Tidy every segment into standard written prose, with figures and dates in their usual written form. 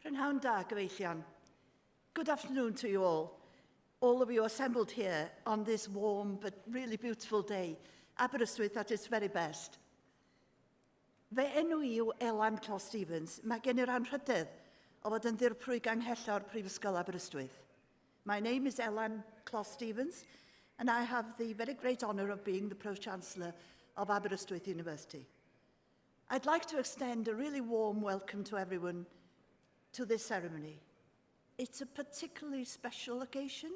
Prynhawn da, gyfeillion. Good afternoon to you all of you assembled here on this warm but really beautiful day, Aberystwyth at its very best. Fe enw I yw Elan Stevens. Mae gen i'r anrhydedd o fod yn ddirprwy ganghella'r Prifysgol Aberystwyth. My name is Elan Stevens, and I have the very great honour of being the Pro-Chancellor of Aberystwyth University. I'd like to extend a really warm welcome to everyone to this ceremony. It's a particularly special occasion,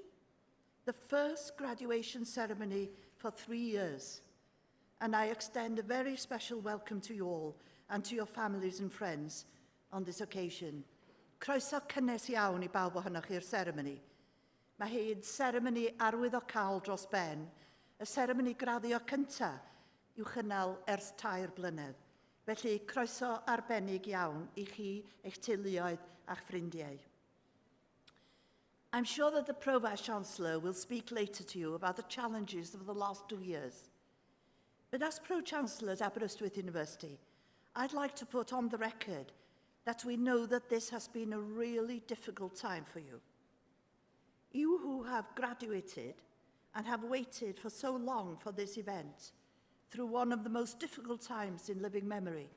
the first graduation ceremony for 3 years, and I extend a very special welcome to you all and to your families and friends on this occasion. Croeso cynnes iawn I bawb ohonoch i'r ceremony. Mae hi'n seremoni arwyddocaol dros ben, y seremoni graddio cyntaf i'w chynnal ers 3 blynedd. Felly, croeso arbennig iawn I chi, eich teuluoedd a'ch ffrindiau. I'm sure that the Pro-Vice-Chancellor will speak later to you about the challenges of the last 2 years. But as Pro-Chancellor at Aberystwyth University, I'd like to put on the record that we know that this has been a really difficult time for you. You who have graduated and have waited for so long for this event, through one of the most difficult times in living memory.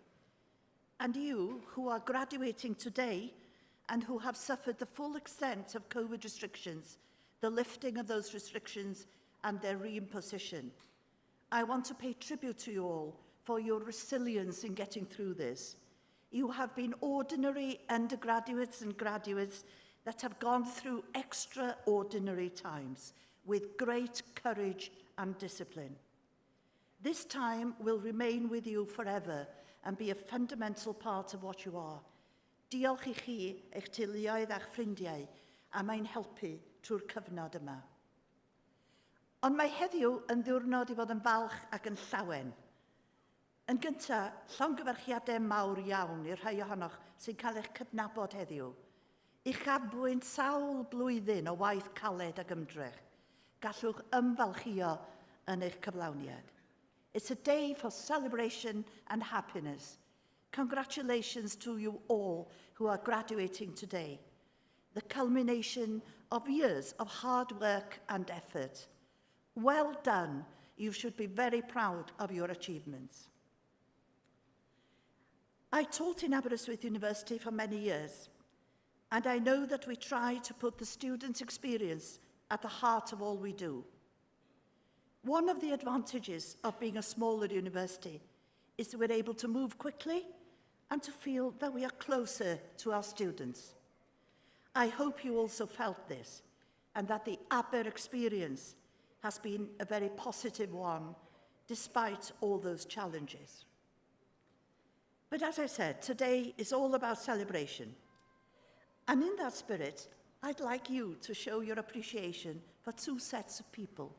And you who are graduating today and who have suffered the full extent of COVID restrictions, the lifting of those restrictions and their reimposition. I want to pay tribute to you all for your resilience in getting through this. You have been ordinary undergraduates and graduates that have gone through extraordinary times with great courage and discipline. This time will remain with you forever and be a fundamental part of what you are. Diolch I chi, eich teuluoedd a'ch ffrindiau, a mae'n helpu trwy'r cyfnod yma. Ond mae heddiw yn ddiwrnod I fod yn falch ac yn llawen. Yn gyntaf, llongyfarchiadau mawr iawn i'r rhai ohonoch sy'n cael eich cydnabod heddiw. Uchafbwynt sawl blwyddyn o waith caled ac ymdrech. Gallwch ymfalchio yn eich cyflawniad. It's a day for celebration and happiness. Congratulations to you all who are graduating today. The culmination of years of hard work and effort. Well done. You should be very proud of your achievements. I taught in Aberystwyth University for many years, and I know that we try to put the student experience at the heart of all we do. One of the advantages of being a smaller university is that we're able to move quickly and to feel that we are closer to our students. I hope you also felt this and that the Aber experience has been a very positive one despite all those challenges. But as I said, today is all about celebration. And in that spirit, I'd like you to show your appreciation for 2 sets of people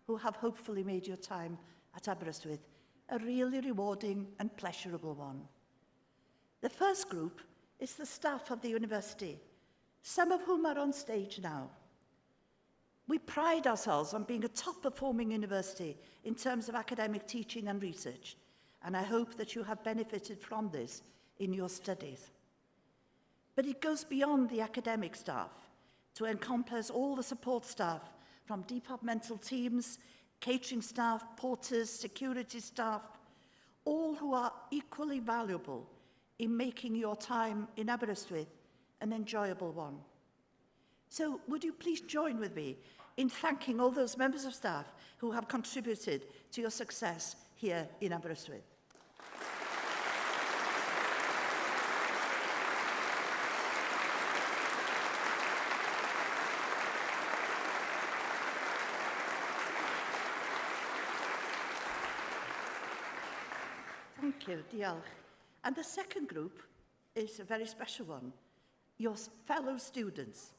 who have hopefully made your time at Aberystwyth a really rewarding and pleasurable one. The first group is the staff of the university, some of whom are on stage now. We pride ourselves on being a top-performing university in terms of academic teaching and research, and I hope that you have benefited from this in your studies. But it goes beyond the academic staff to encompass all the support staff from departmental teams, catering staff, porters, security staff, all who are equally valuable in making your time in Aberystwyth an enjoyable one. So would you please join with me in thanking all those members of staff who have contributed to your success here in Aberystwyth. Thank you, diolch. And the second group is a very special one. Your fellow students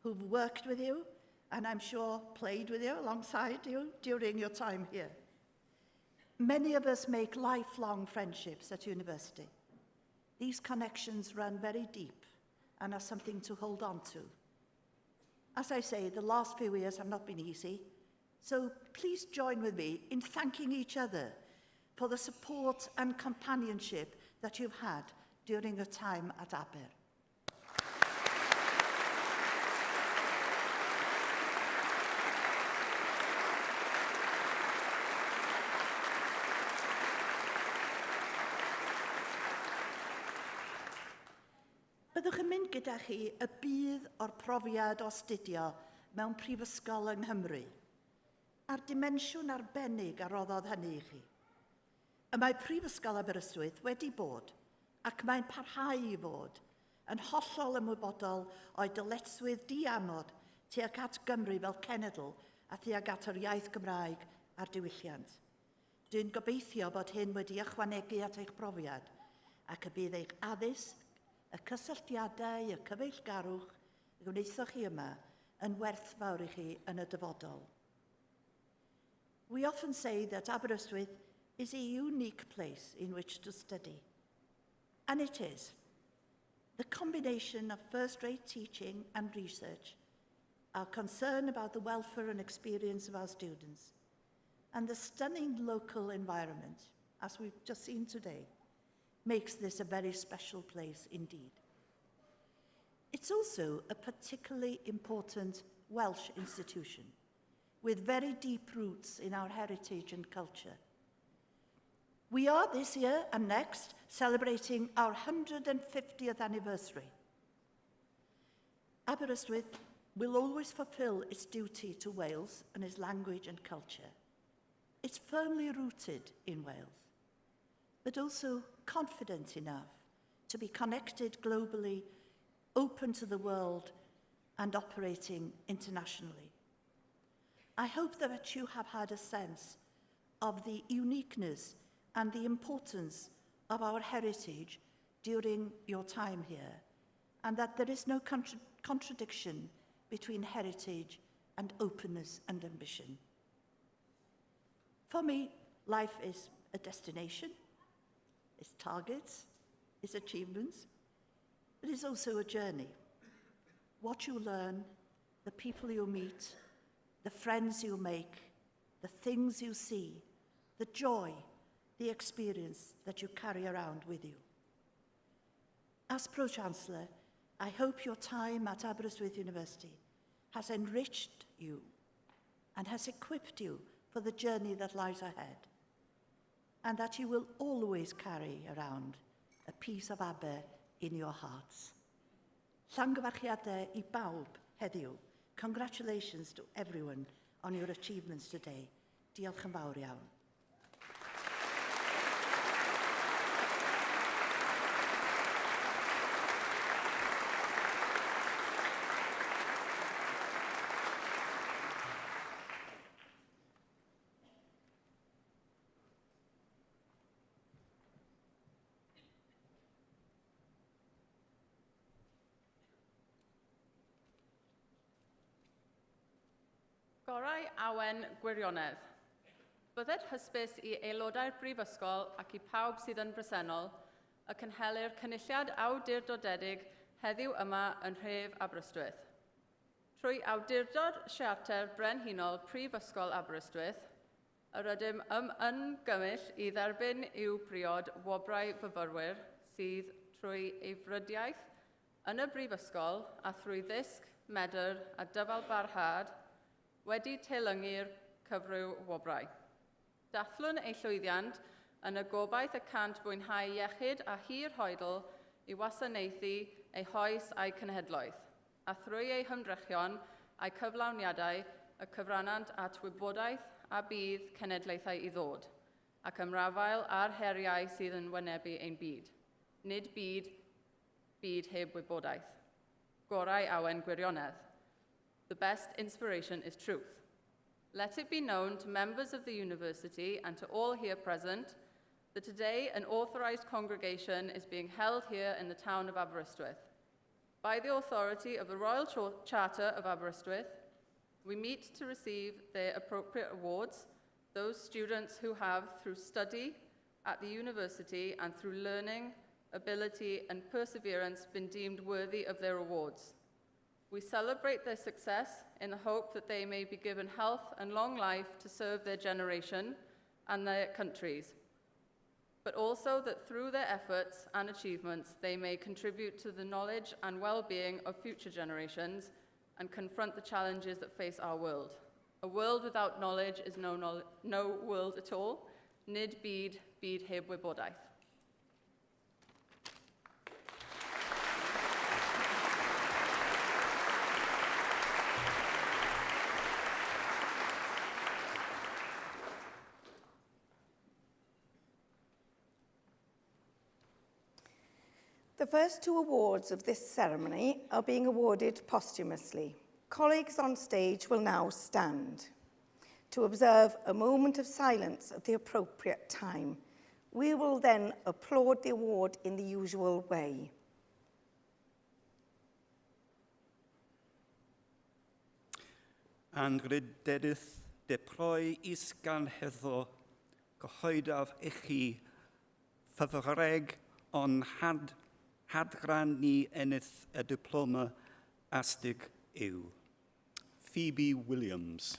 who've worked with you and I'm sure played with you alongside you during your time here. Many of us make lifelong friendships at university. These connections run very deep and are something to hold on to. As I say, the last few years have not been easy, so please join with me in thanking each other for the support and companionship that you've had during your time at Aber. Byddwch yn mynd gyda chi y bydd o'r profiad o astudio mewn prifysgol yng Nghymru, a'r dimensiwn arbennig a roddodd hynny i chi. Y mae Prifysgol Aberystwyth wedi bod, ac mae'n parhau i fod, yn hollol ymwybodol o'i dyletswydd diamod tuag at Gymru fel cenedl a tuag at yr iaith Gymraeg a'r diwylliant. Dwi'n gobeithio bod hyn wedi ychwanegu at eich profiad ac y bydd eich addysg, y cysylltiadau, y cyfeillgarwch y gwneithoch chi yma yn werthfawr i chi yn y dyfodol. We often say that Aberystwyth is a unique place in which to study, and it is. The combination of first-rate teaching and research, our concern about the welfare and experience of our students, and the stunning local environment, as we've just seen today, makes this a very special place indeed. It's also a particularly important Welsh institution, with very deep roots in our heritage and culture. We are this year and next celebrating our 150th anniversary. Aberystwyth will always fulfil its duty to Wales and its language and culture. It's firmly rooted in Wales, but also confident enough to be connected globally, open to the world, and operating internationally. I hope that you have had a sense of the uniqueness and the importance of our heritage during your time here, and that there is no contradiction between heritage and openness and ambition. For me, life is a destination, its targets, its achievements, but it's also a journey. What you learn, the people you meet, the friends you make, the things you see, the joy, the experience that you carry around with you. As Pro-Chancellor, I hope your time at Aberystwyth University has enriched you and has equipped you for the journey that lies ahead, and that you will always carry around a piece of Aber in your hearts. Llongyfarchiadau I bawb heddiw. Congratulations to everyone on your achievements today. Diolch yn fawr iawn. Gorau awen gwirionedd. Bydded hysbys I aelodau'r Brifysgol ac I pawb sydd yn bresennol y cynhelir cynulliad awdurdodedig heddiw yma yn nhref Aberystwyth. Trwy awdurdod siarter brenhinol Prifysgol Aberystwyth, yr ydym yn gymell I dderbyn i'w priod wobrau fyfyrwyr sydd trwy ei Graddiaeth yn y Brifysgol a thrwy ddysg, medr a dyfal barhad wedi teilyngu'r cyfryw wobrau. Dathlwn ei llwyddiant yn y gobaith y cant fwynhau iechyd a hir hoedl I wasanaethu ei hoes a'i cenhedloedd, a thrwy ei hymdrechion a'i cyflawniadau y cyfrannant at wybodaeth a bydd cenedlaethau I ddod, ac ymrafael a'r heriau sydd yn wynebu ein byd. Nid byd heb wybodaeth. Gorau awen gwirionedd. The best inspiration is truth. Let it be known to members of the university and to all here present that today an authorized congregation is being held here in the town of Aberystwyth. By the authority of the Royal Charter of Aberystwyth, we meet to receive their appropriate awards, those students who have, through study at the university and through learning, ability and perseverance, been deemed worthy of their awards. We celebrate their success in the hope that they may be given health and long life to serve their generation and their countries, but also that through their efforts and achievements they may contribute to the knowledge and well-being of future generations and confront the challenges that face our world. A world without knowledge is no world at all. Nid byd heb wybodaeth. The first two awards of this ceremony are being awarded posthumously. Colleagues on stage will now stand to observe a moment of silence at the appropriate time. We will then applaud the award in the usual way. Gradediaeth de proi is gan heddo gyhoeddaf i chi fyfyreg on hadran ni ennill y diploma astig yw. Phoebe Williams.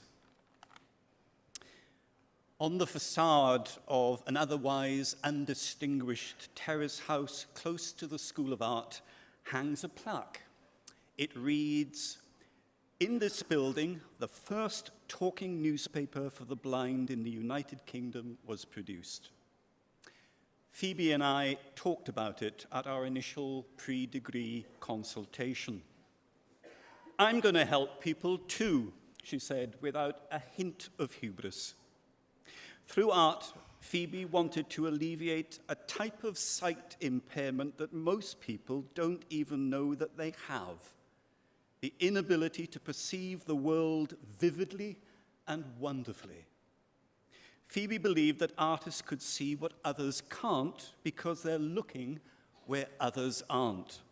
On the facade of an otherwise undistinguished terrace house close to the School of Art hangs a plaque. It reads, "In this building, the first talking newspaper for the blind in the United Kingdom was produced." Phoebe and I talked about it at our initial pre-degree consultation. "I'm going to help people too," she said, without a hint of hubris. Through art, Phoebe wanted to alleviate a type of sight impairment that most people don't even know that they have. The inability to perceive the world vividly and wonderfully. Phoebe believed that artists could see what others can't because they're looking where others aren't.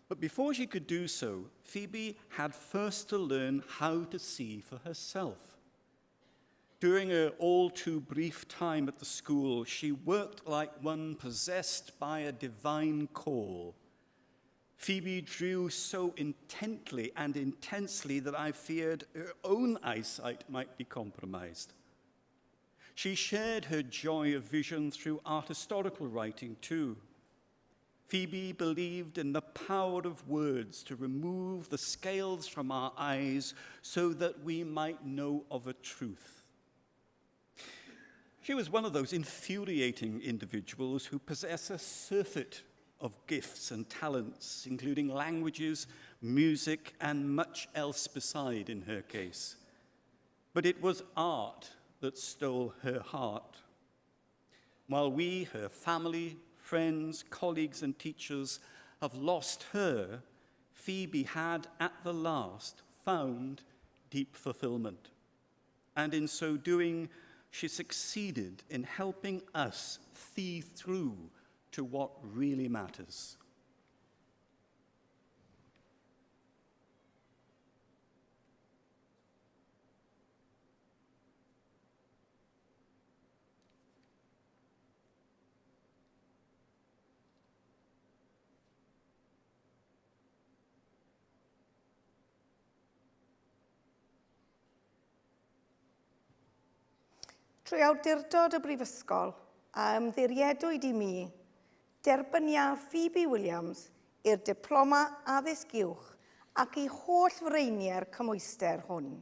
But before she could do so, Phoebe had first to learn how to see for herself. During her all too brief time at the school, she worked like one possessed by a divine call. Phoebe drew so intently and intensely that I feared her own eyesight might be compromised. She shared her joy of vision through art historical writing too. Phoebe believed in the power of words to remove the scales from our eyes so that we might know of a truth. She was one of those infuriating individuals who possess a surfeit of gifts and talents, including languages, music, and much else beside in her case. But it was art that stole her heart. While we, her family, friends, colleagues, and teachers have lost her, Phoebe had at the last found deep fulfillment. And in so doing, she succeeded in helping us see through to what really matters. Trwy awdurdod y Brifysgol, a ymddiriedwyd I mi, derbyniaf Phoebe Williams i'r diploma addysg uwch ac I holl freiniau'r cymwyster hwn.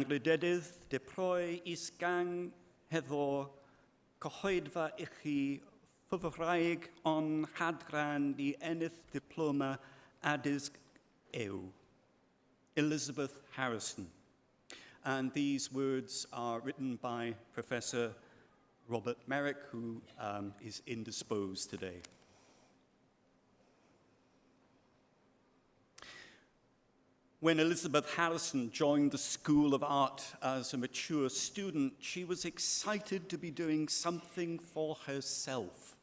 Gradediaeth de proi is gang heddo cyhoeddfa I chi fyfraig on hadran I ennill diploma addysg yw. Elizabeth Harrison. And these words are written by Professor Robert Merrick, who is indisposed today. When Elizabeth Harrison joined the School of Art as a mature student, she was excited to be doing something for herself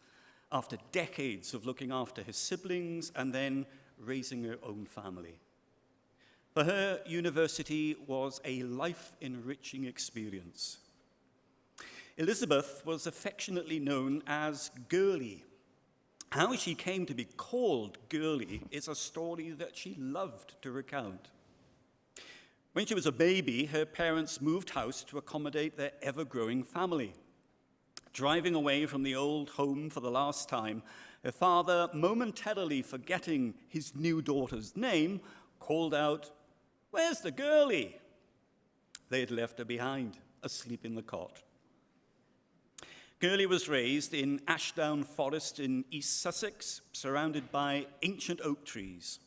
after decades of looking after her siblings and then raising her own family. For her, university was a life-enriching experience. Elizabeth was affectionately known as Girlie. How she came to be called Girlie is a story that she loved to recount. When she was a baby, her parents moved house to accommodate their ever-growing family. Driving away from the old home for the last time, her father, momentarily forgetting his new daughter's name, called out, "Where's the girlie?" They had left her behind, asleep in the cot. Girlie was raised in Ashdown Forest in East Sussex, surrounded by ancient oak trees.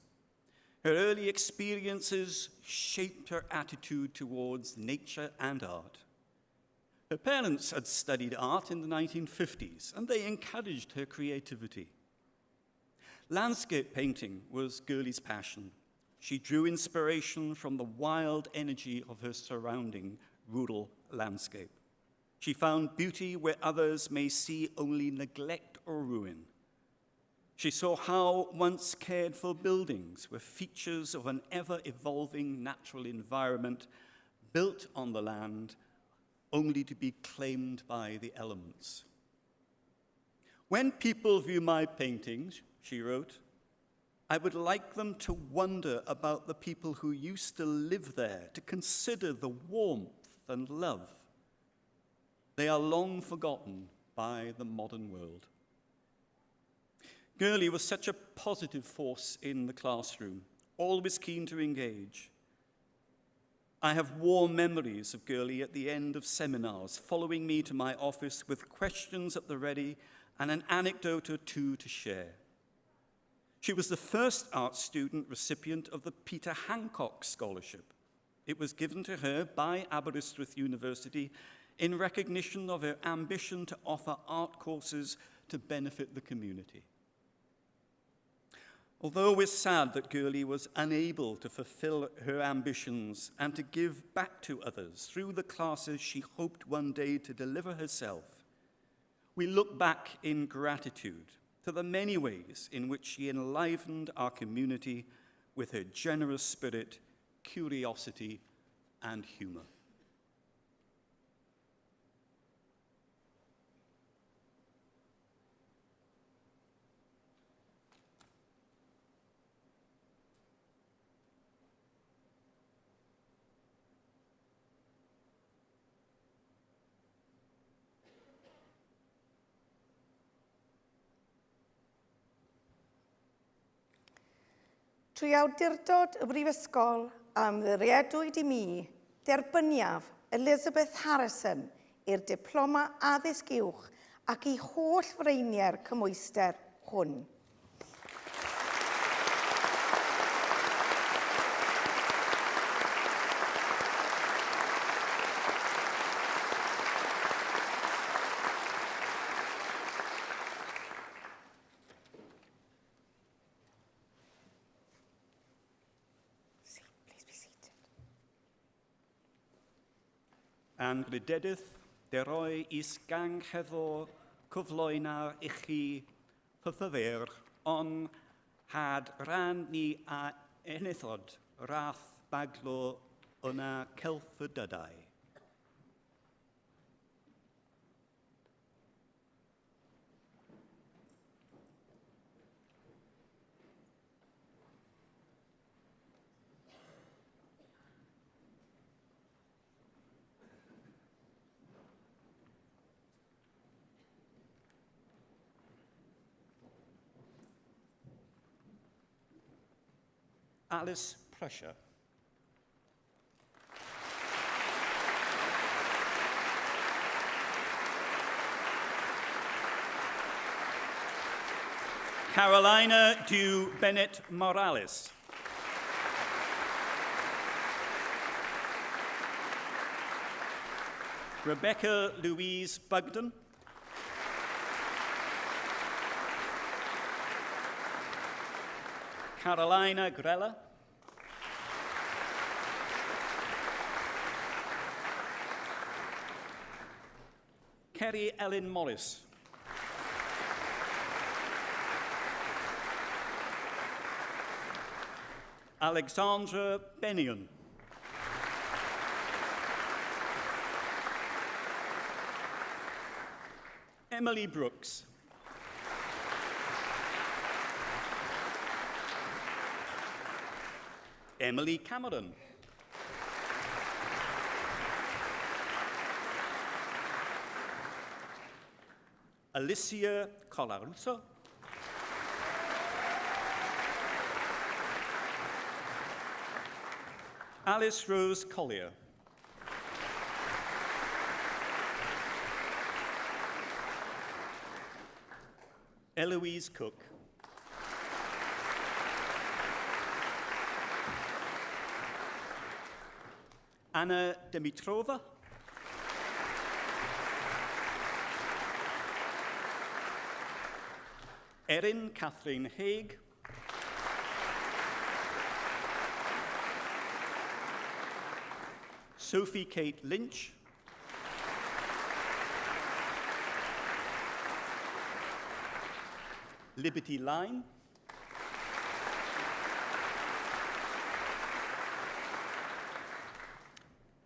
Her early experiences shaped her attitude towards nature and art. Her parents had studied art in the 1950s, and they encouraged her creativity. Landscape painting was Girlie's passion. She drew inspiration from the wild energy of her surrounding rural landscape. She found beauty where others may see only neglect or ruin. She saw how once cared-for buildings were features of an ever-evolving natural environment built on the land only to be claimed by the elements. "When people view my paintings," she wrote, "I would like them to wonder about the people who used to live there, to consider the warmth and love. They are long forgotten by the modern world." Girlie was such a positive force in the classroom, always keen to engage. I have warm memories of Girlie at the end of seminars, following me to my office with questions at the ready and an anecdote or two to share. She was the first art student recipient of the Peter Hancock Scholarship. It was given to her by Aberystwyth University in recognition of her ambition to offer art courses to benefit the community. Although we're sad that Girlie was unable to fulfill her ambitions and to give back to others through the classes she hoped one day to deliver herself, we look back in gratitude to the many ways in which she enlivened our community with her generous spirit, curiosity, and humor. Trwy awdurdod y Brifysgol am ddiriedwyd I mi, derbyniaf Elizabeth Harrison i'r diploma addysg uwch ac I holl freiniau'r cymwyster hwn. A'n Gradediaeth, deroi is gang heddo cyflwyna I chi fyfyfyr, on had ran ni a enithod rath baglo yna Celf y dydau. Alice Prussia. Carolina Du Bennett Morales. Rebecca Louise Bugden. Carolina Grella. Kerry Ellen Morris. Alexandra Bennion. Emily Brooks. Emily Cameron. Alicia Colarusso. Alice Rose Collier. Eloise Cook. Anna Dimitrova. Erin Catherine Haig. Sophie Kate Lynch. Liberty Line.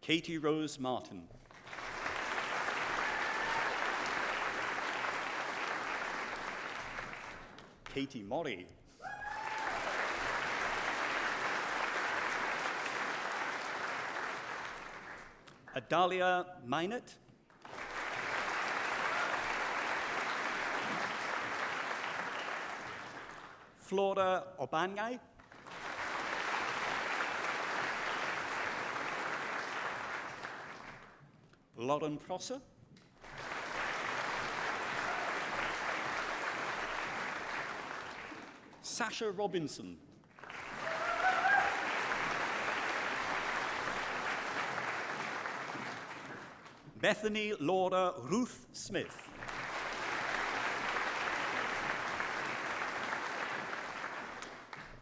Katie Rose Martin. Katie Morrie. Adalia Minot. Flora Obanyai. Lauren Prosser. Sasha Robinson. Bethany Laura Ruth Smith.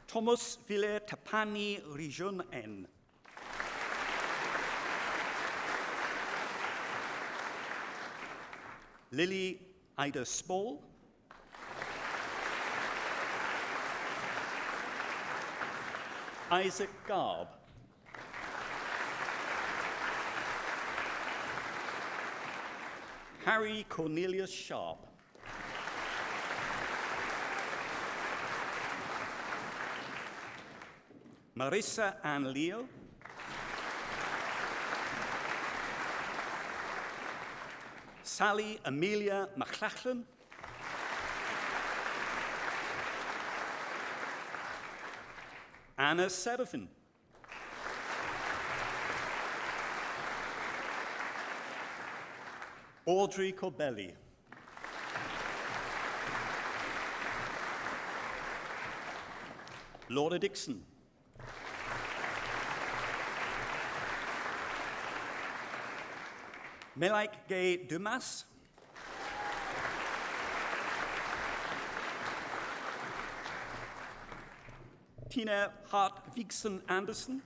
Thomas Ville Tapani Region N. Lily Ida Spall. Isaac Garb. Harry Cornelius Sharp. Marissa Ann Leo. Sally Amelia McLachlan. Anna Serafin. Audrey Corbelli. Laura Dixon. Melaik Gay Dumas. Tina Hart Wigson Anderson.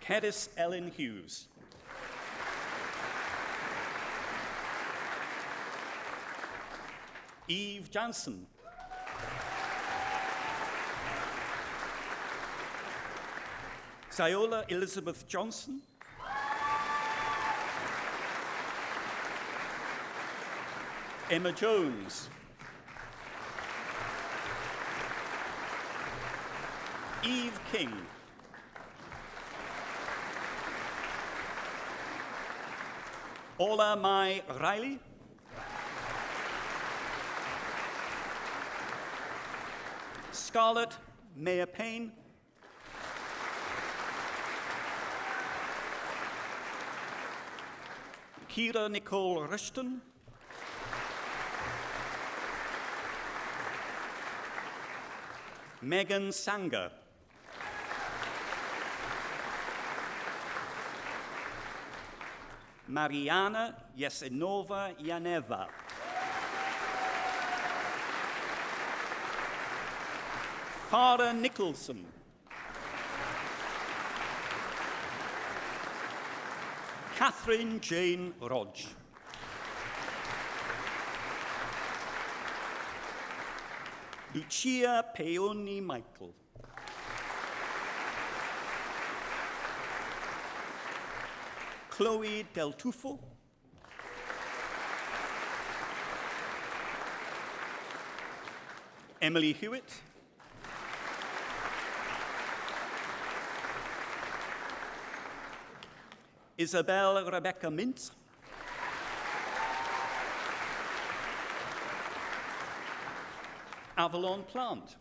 Cadis Ellen Hughes. Eve Jansen. Ziola Elizabeth Johnson. Emma Jones. Eve King. Ola Mai Riley. Scarlett Mayer Payne. Kira Nicole Rushton. Megan Sanger. Mariana Yesenova Yaneva. Farah Nicholson. Catherine Jane Rodge. Lucia Peoni Michael. Chloe Del Tufo. Emily Hewitt. Isabel Rebecca Mintz. Avalon plant.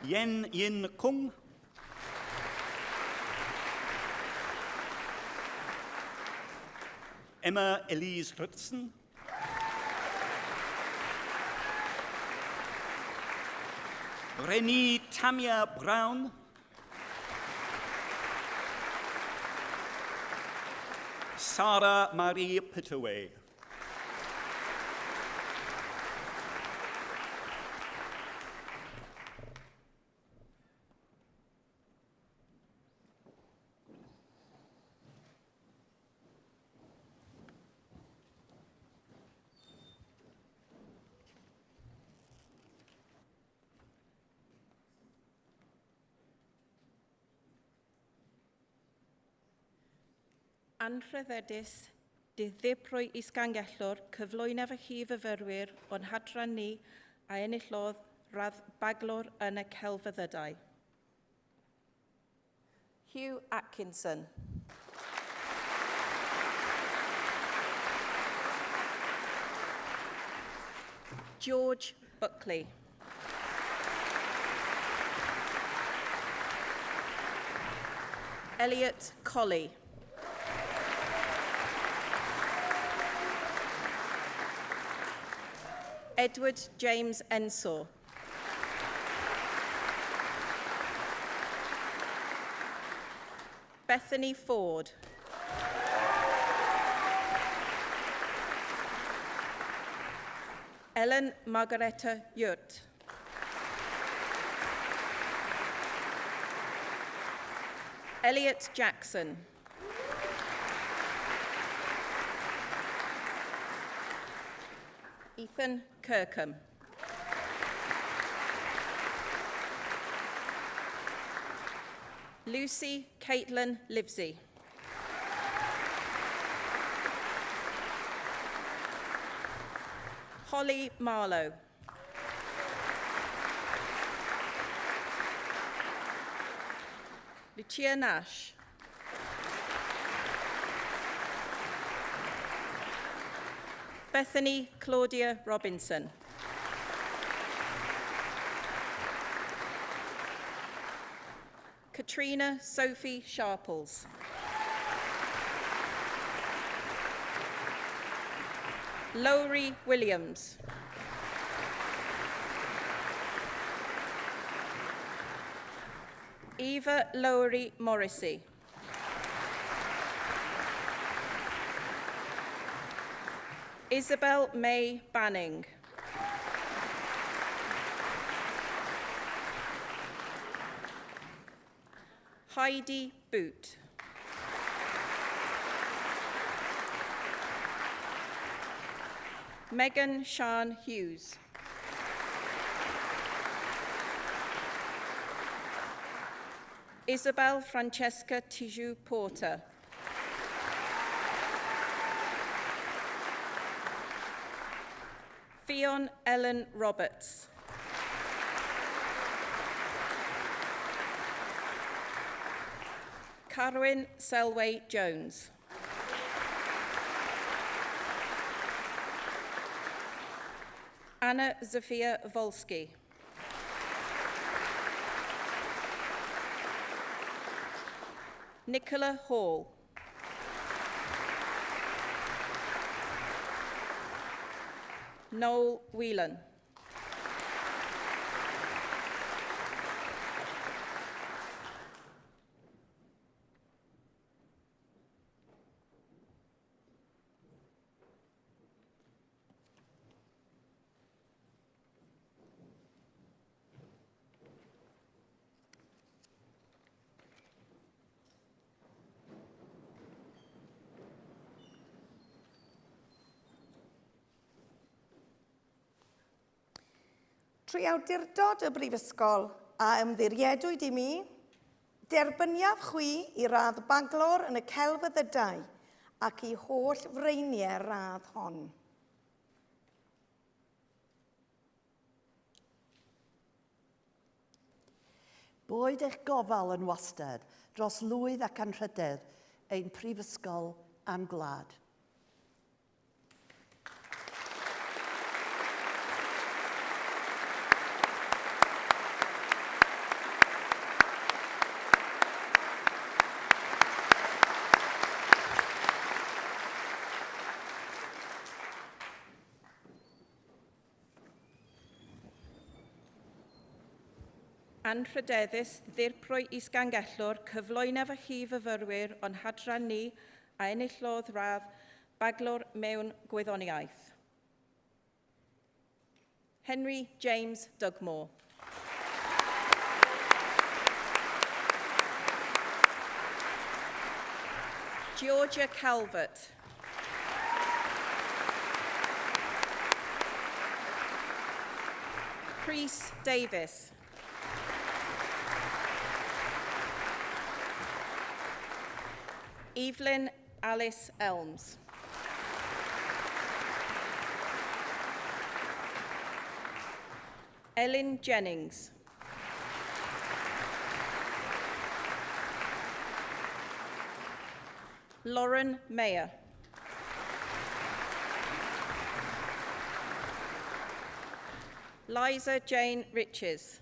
Yen Yin Kung. Emma Elise Rutzen. Renée Tamia Brown. Sarah Marie Pittaway. Anrhyddedus, diddiprwy isgangellwr, cyflwynaf y chi fyfyrwyr o'n hadran ni a enillodd radd baglwr yn y celfyddydau. Hugh Atkinson. George Buckley. Elliot Colley. Edward James Ensor. Bethany Ford. Ellen Margareta Yurt. Elliot Jackson. Ethan Kirkham. Lucy Caitlin Livesey. Holly Marlowe. Lucia Nash. Bethany Claudia Robinson. Katrina Sophie Sharples. Lowry Williams. Eva Lowry Morrissey. Isabel May Banning. Heidi Boot. Megan Sian Hughes. Isabel Francesca Tiju Porter. Fionn Ellen Roberts. Carwyn Selway Jones. Anna Zofia Volsky. Nicola Hall. Noel Whelan. Trwy awdurdod y Brifysgol a ymddiriedwyd I mi, derbyniaf chwi I radd baglor yn y celfyddydau ac I holl freiniau radd hon. Boed eich gofal yn wastad dros lwydd ac anrhydedd ein prifysgol a'n gwlad. anrhydeddus ddirprwy isgangellwr cyflwynaf y chi fyfyrwyr o'n hadran ni a enillodd radd baglwr mewn gwyddoniaeth. Henry James Dugmore. Georgia Calvert. Chris Davis. Evelyn Alice Elms. Ellen Jennings. Lauren Mayer. Liza Jane Riches.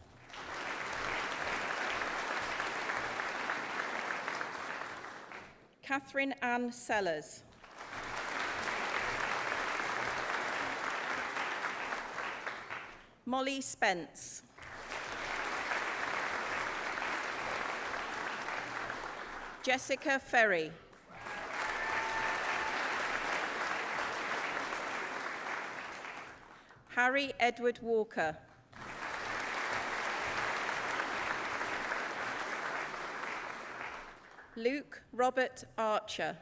Catherine Ann Sellers. Molly Spence. Jessica Ferry. Harry Edward Walker. Luke Robert Archer.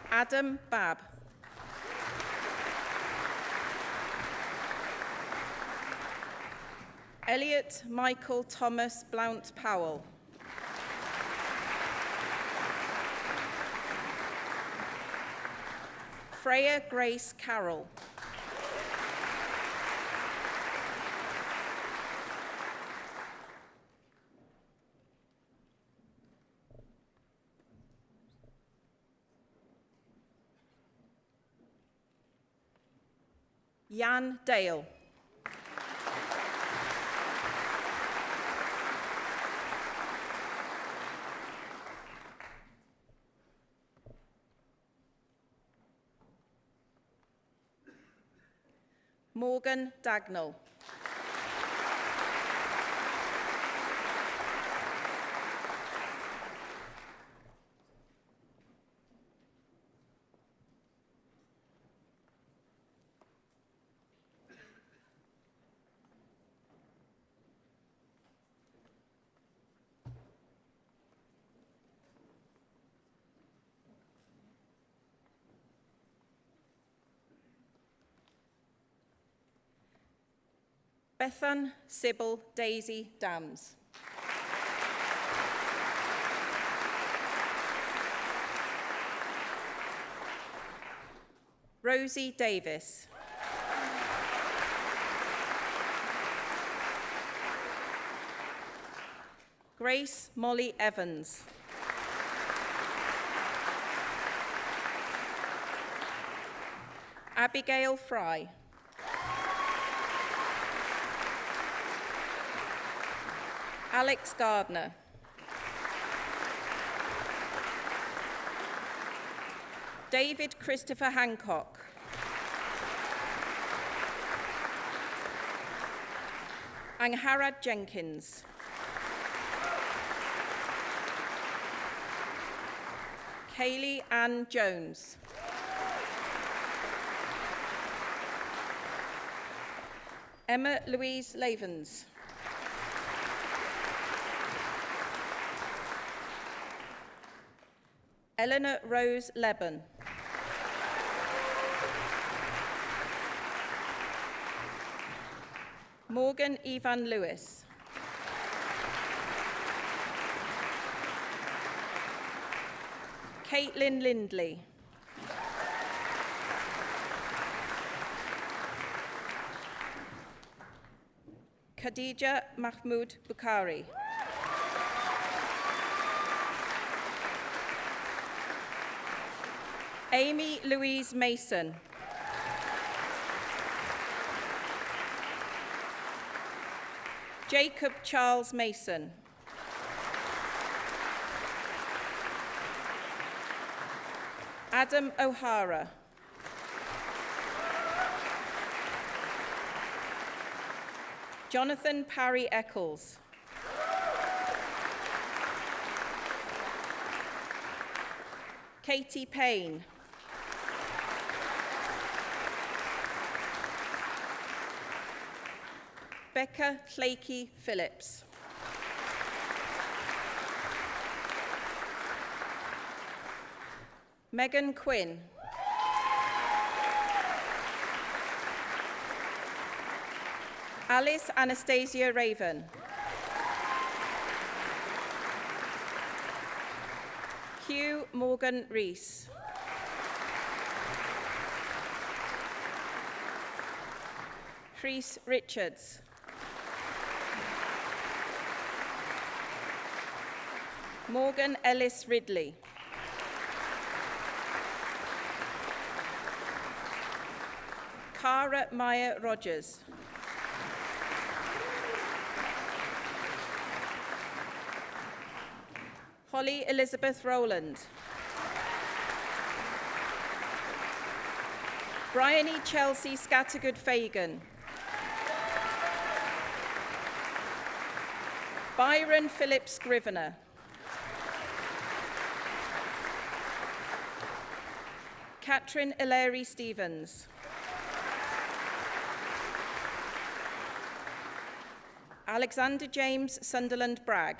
Adam Babb. Elliot Michael Thomas Blount Powell. Freya Grace Carroll. Jan Dale. Morgan Dagnall. Bethan Sybil Daisy Dams. Rosie Davis. Grace Molly Evans. Abigail Fry. Alex Gardner. David Christopher Hancock. Angharad Jenkins. Kaylee Ann Jones. Emma Louise Lavens. Eleanor Rose Lebon. Morgan Evan Lewis. Caitlin Lindley. Khadija Mahmood Bukhari. Amy Louise Mason. Jacob Charles Mason. Adam O'Hara. Jonathan Parry Eccles. Katie Payne. Becca Llakey Phillips. Megan Quinn. Alice Anastasia Raven. Hugh Morgan Rees. Rhys Richards. Morgan Ellis Ridley. Cara Maya Rogers. Holly Elizabeth Rowland. Bryony Chelsea Scattergood Fagan. Byron Philip Scrivener. Catherine Hilary Stevens. Alexander James Sunderland Bragg.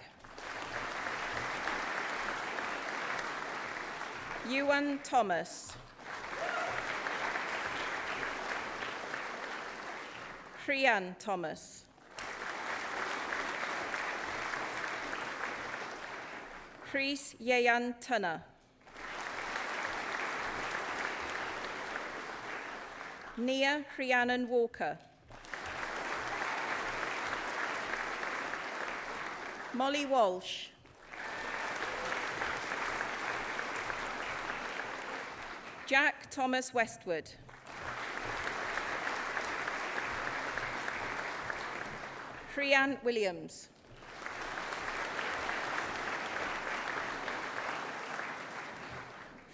Ewan Thomas. Rhian Thomas. Chris Iean Tunner. Nia Rhiannon Walker. Molly Walsh. Jack Thomas Westwood. Rhian Williams.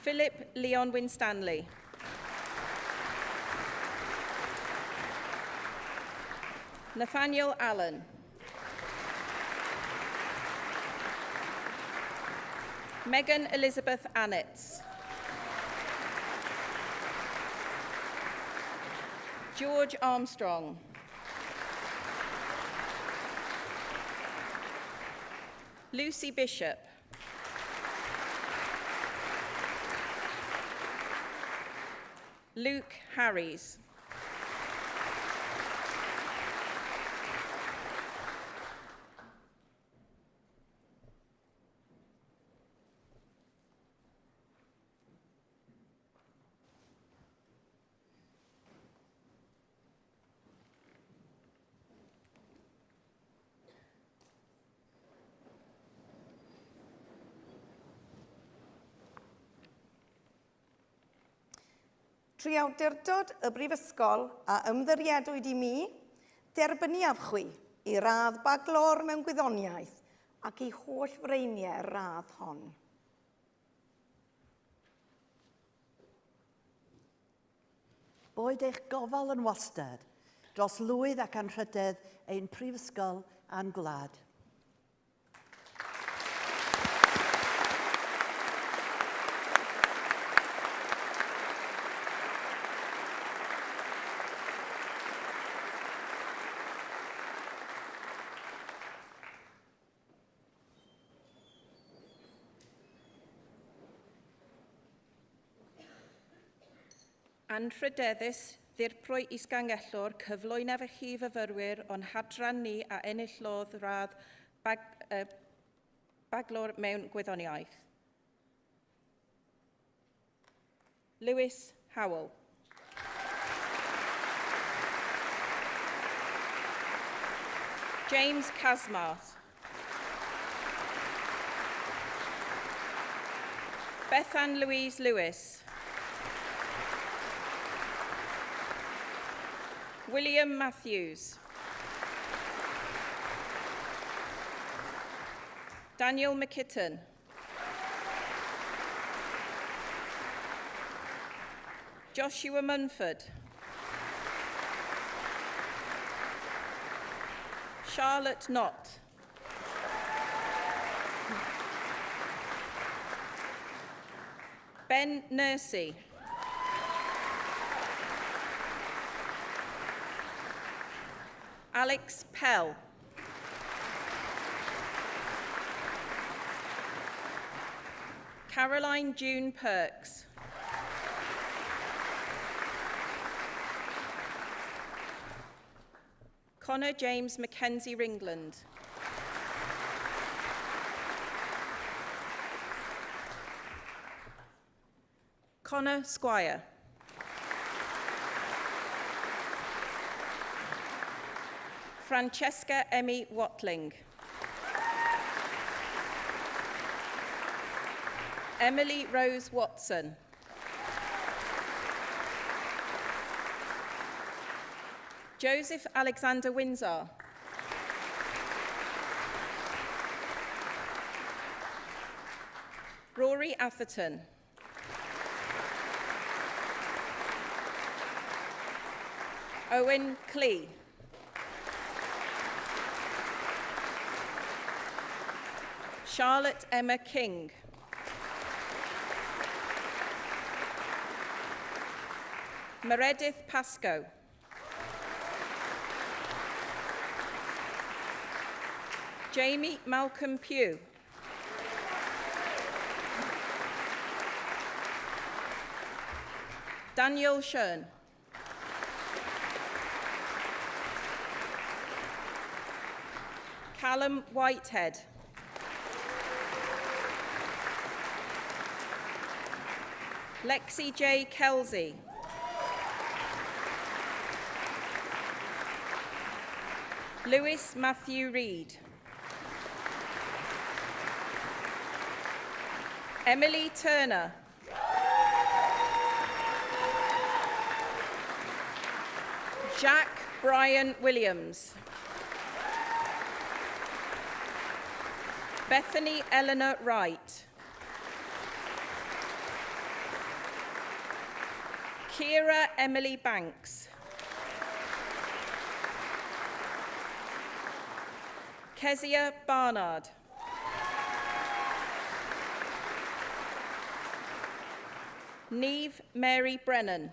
Philip Leon Winstanley. Nathaniel Allen. Megan Elizabeth Annetts. George Armstrong. Lucy Bishop. Luke Harries. Tri awdurdod y Brifysgol a ymddiriedwyd i mi, derbynniaf chwi i radd baglor mewn gwyddoniaeth ac i holl freiniau'r radd hon. Boed eich gofal yn wastad dros lwydd ac anrhydedd ein prifysgol a'n gwlad. Anrhydeddus ddirprwy isgangellwr cyflwynaf eich chi fyfyrwyr o'n hadran ni a enillodd radd baglor mewn gwyddoniaeth. Lewis Howell. James Casmart. Bethan Louise Lewis. William Matthews. Daniel McKitton. Joshua Munford. Charlotte Knott. Ben Nursey. Alex Pell. Caroline June Perks. Connor James Mackenzie Ringland. Connor Squire. Francesca Emmy Watling. Emily Rose Watson. Joseph Alexander Windsor. Rory Atherton. Owen Clee. Charlotte Emma King. Meredith Pascoe. Jamie Malcolm Pugh. Daniel Schön. Callum Whitehead. Lexi J. Kelsey. Lewis Matthew Reed. Emily Turner. Jack Brian Williams. Bethany Eleanor Wright. Kira Emily Banks. Kezia Barnard. Neve Mary Brennan.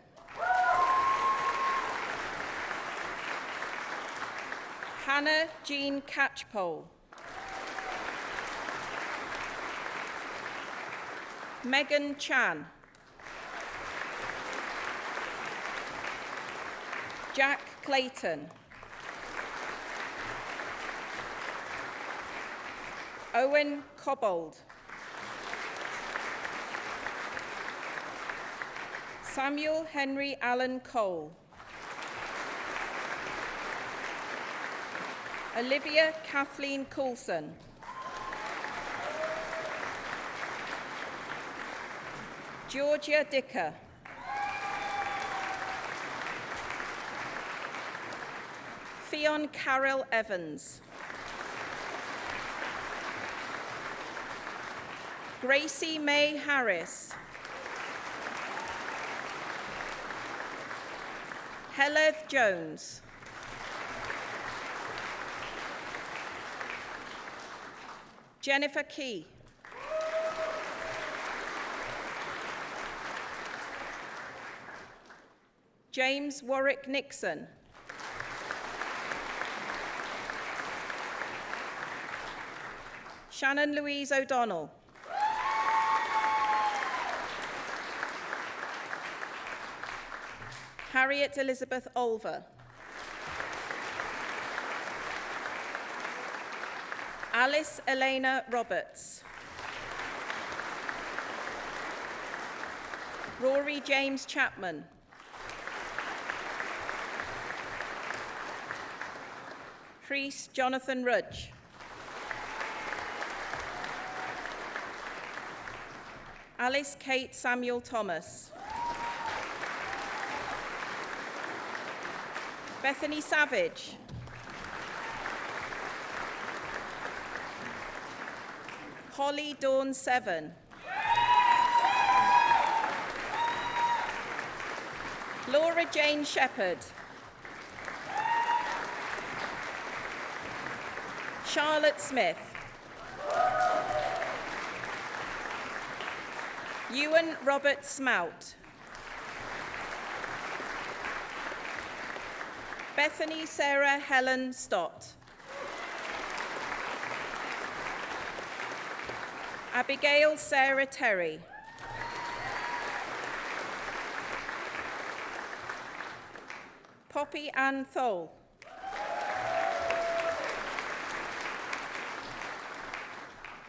Hannah Jean Catchpole. Megan Chan. Jack Clayton. Owen Cobbold. Samuel Henry Allen Cole. Olivia Kathleen Coulson. Georgia Dicker. Fionn Carroll Evans. Gracie May Harris. Heleth Jones. Jennifer Key. James Warwick Nixon. Shannon Louise O'Donnell. Harriet Elizabeth Olver. Alice Elena Roberts. Rory James Chapman. Priest Jonathan Rudge. Alice Kate Samuel Thomas. Bethany Savage. Holly Dawn Seven. Laura Jane Shepherd. Charlotte Smith. Ewan Robert Smout. Bethany Sarah Helen Stott. Abigail Sarah Terry. Poppy Ann Thole.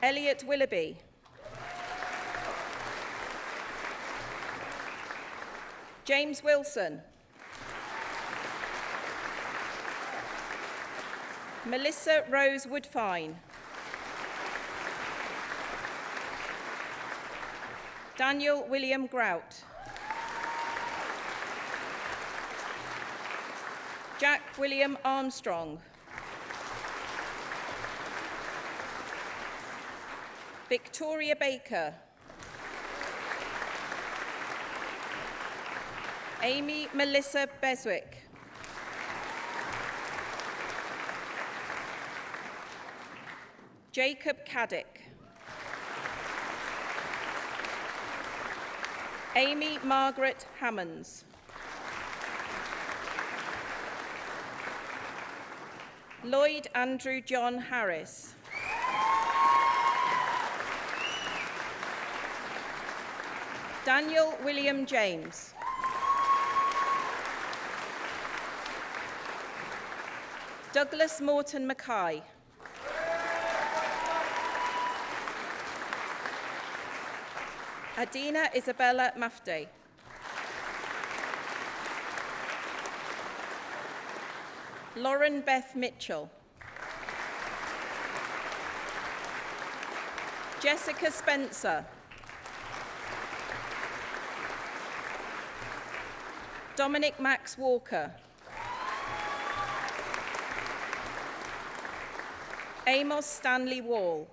Elliot Willoughby. James Wilson. Melissa Rose Woodfine. Daniel William Grout. Jack William Armstrong. Victoria Baker. Amy Melissa Beswick. Jacob Caddick. Amy Margaret Hammonds. Lloyd Andrew John Harris. Daniel William James. Douglas Morton Mackay. Adina Isabella Mafde. Lauren Beth Mitchell. Jessica Spencer. Dominic Max Walker. Amos Stanley Wall.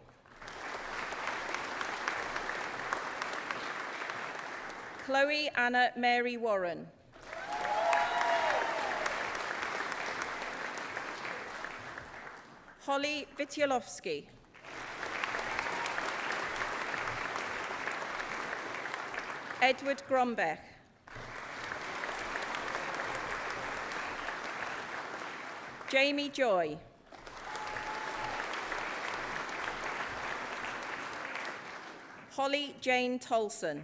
Chloe Anna Mary Warren. Holly Vitiolowski. Edward Grombeck. Jamie Joy. Holly Jane Tolson.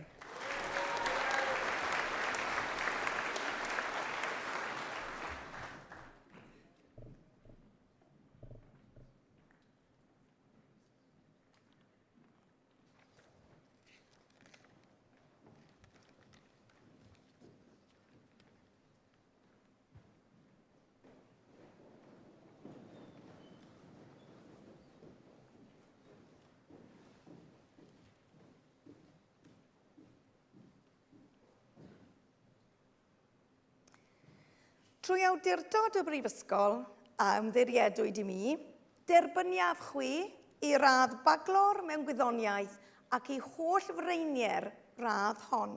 Trwy awdurdod y Brifysgol a ymddiriedwyd i mi, derbyniaf chwi i radd baglor mewn gwyddoniaeth ac i holl freiniau'r radd hon.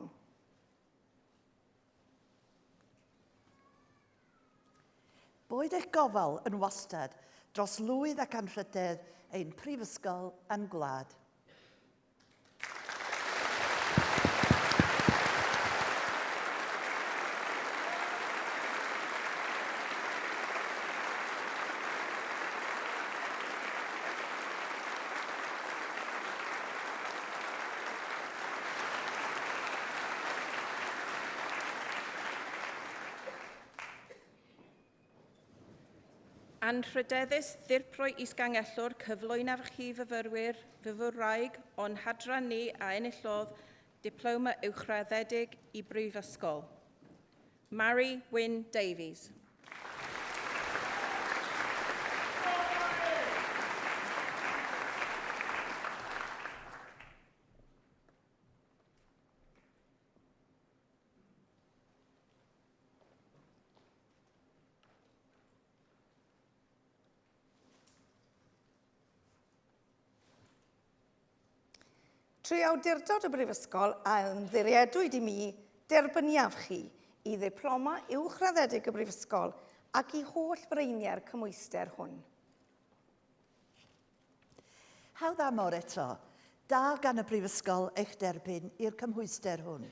Boed eich gofal yn wastad dros lwydd ac anrhydedd ein prifysgol yn gwlad. Anrhydeddus ddirprwy isgangellwr cyflwyno chi fyfyrwraig o'n hadran ni a enillodd diploma uwchraddedig i brifysgol. Mary Wynne Davies. Trwy awdurdod y Brifysgol a ymddiriedwyd i mi, derbyniaf chi i ddiploma uwchraddedig y Brifysgol ac i holl freiniau'r cymwyster hwn. Hawdd amor eto, da gan y Brifysgol eich derbyn i'r cymhwyster hwn.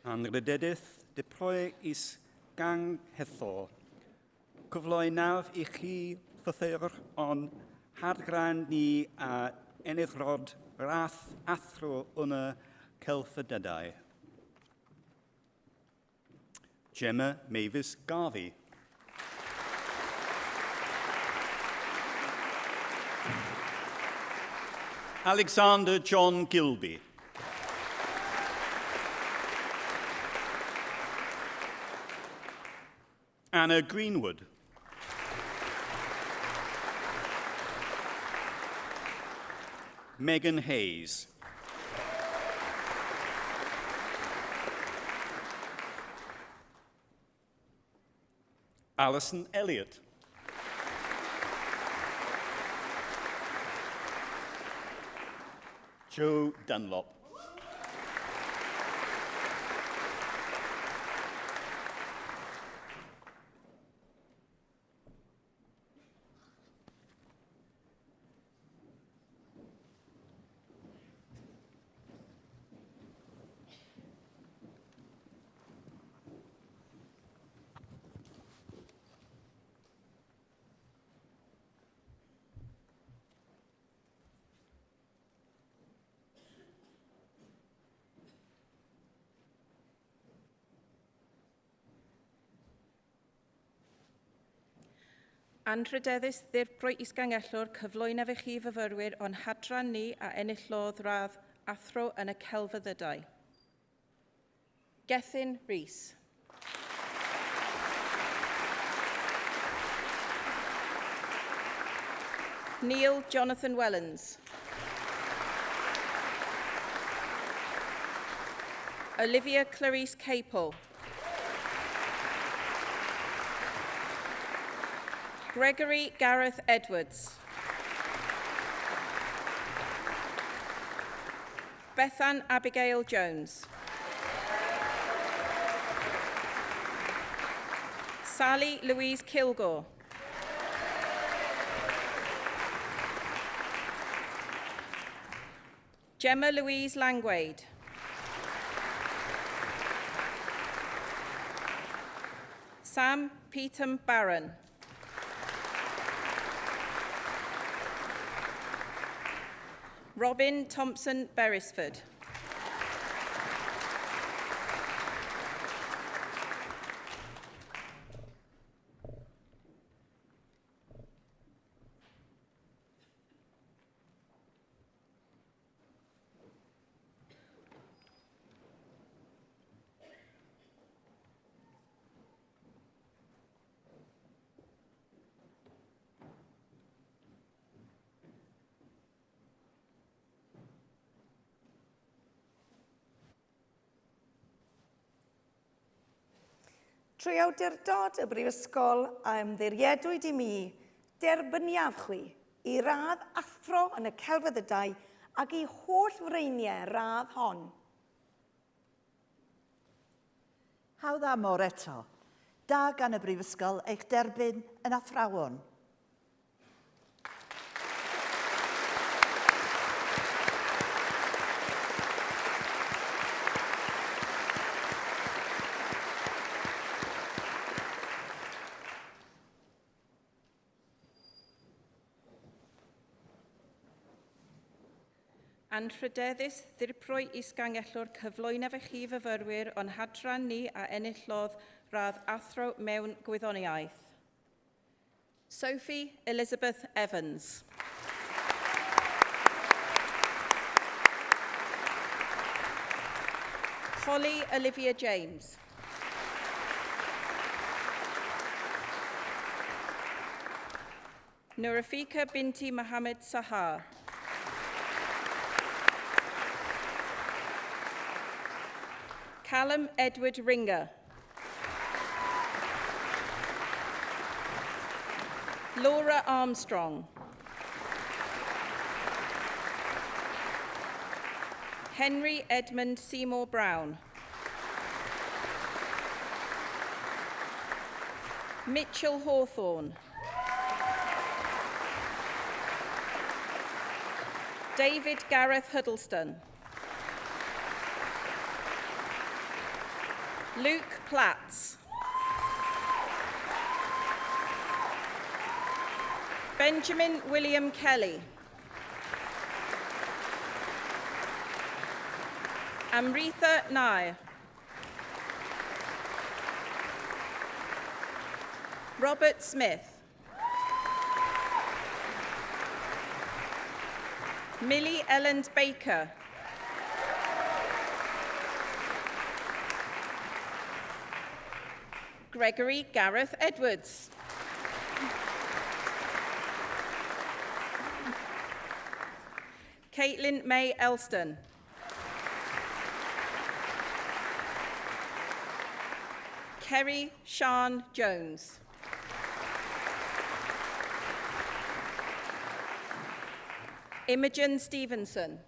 An Graddediaeth, diproi is gang hetho. Cyfloi naf I chi fythyr on hardgran ni a enithrod rath athro yna Celf Gemma Mavis Garvey. Alexander John Gilby. Anna Greenwood. Megan Hayes. Alison Elliott. Joe Dunlop. Anrhydeddus ddirprwy isgangellwr cyflwyno fe chi fyfyrwyr o'n hadran ni a enillodd radd athro yn y celfyddydau. Gethin Rhys. Neil Jonathan Wellens. Olivia Clarice Capel. Gregory Gareth Edwards. Bethan Abigail Jones. Sally Louise Kilgore. Gemma Louise Langwade. Sam Peter Barron. Robin Thompson Beresford. Trwy awdurdod y Brifysgol a ymddiriedwyd I mi, derbyniafchwi I radd athro yn y celfyddydau ac I holl freiniau radd hon. Hawdd amor eto, da gan y Brifysgol eich derbyn yn athrawon. Anrhydeddus ddirprwy isgangellwr cyflwyno fe chi fyfyrwyr o'n hadran ni a enillodd radd athro mewn gwyddoniaeth. Sophie Elizabeth Evans. Holly Olivia James. Nurafika Binti Mohammed Sahar. Callum Edward Ringer. Laura Armstrong. Henry Edmund Seymour Brown. Mitchell Hawthorne. David Gareth Huddleston. Luke Platts. Benjamin William Kelly. Amritha Nair. Robert Smith. Millie Elland Baker. Gregory Gareth Edwards. Caitlin May Elston. Kerry Sian Jones. Imogen Stevenson.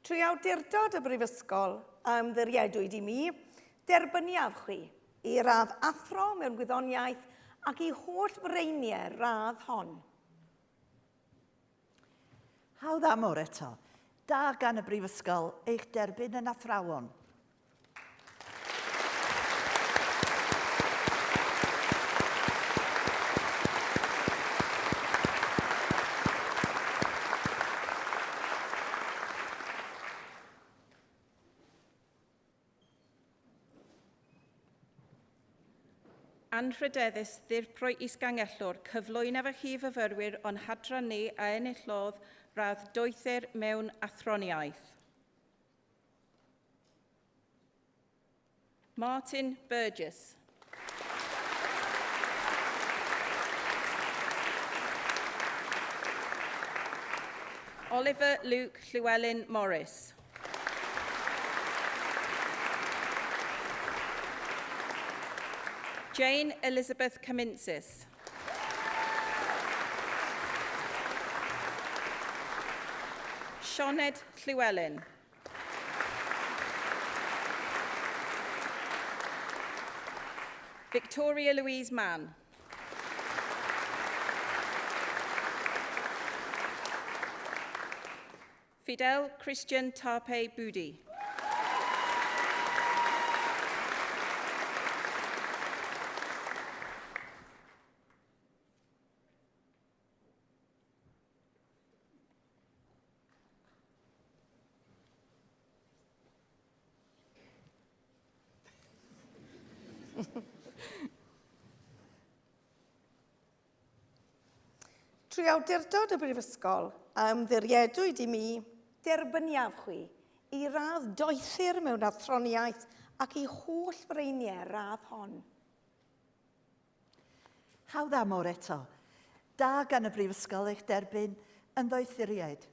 Trwy awdurdod y Brifysgol a ymddiriedwyd I mi, derbyniaf chi I radd athro mewn gwyddoniaeth ac I holl freiniau radd hon. Hawdd amor eto. Da gan y Brifysgol eich derbyn yn athrawon. Anrhydeddus ddirprwy isgangellwr cyflwyno fy chi fyfyrwyr o'n hadran ni a enillodd radd doethyr mewn athroniaeth. Martin Burgess. Oliver Luke Llewellyn Morris. Jane Elizabeth Kaminsis. Sioned Llewellyn. Victoria Louise Mann. Fidel Christian Tarpe Budi. Trwy awdurdod y Brifysgol a ymddiriedwyd I mi, derbyniaf chi I radd doethyr mewn athroniaeth ac I holl freiniau radd hon. Hawdd amor eto. Da gan y Brifysgol eich derbyn yn ddoethuriaid.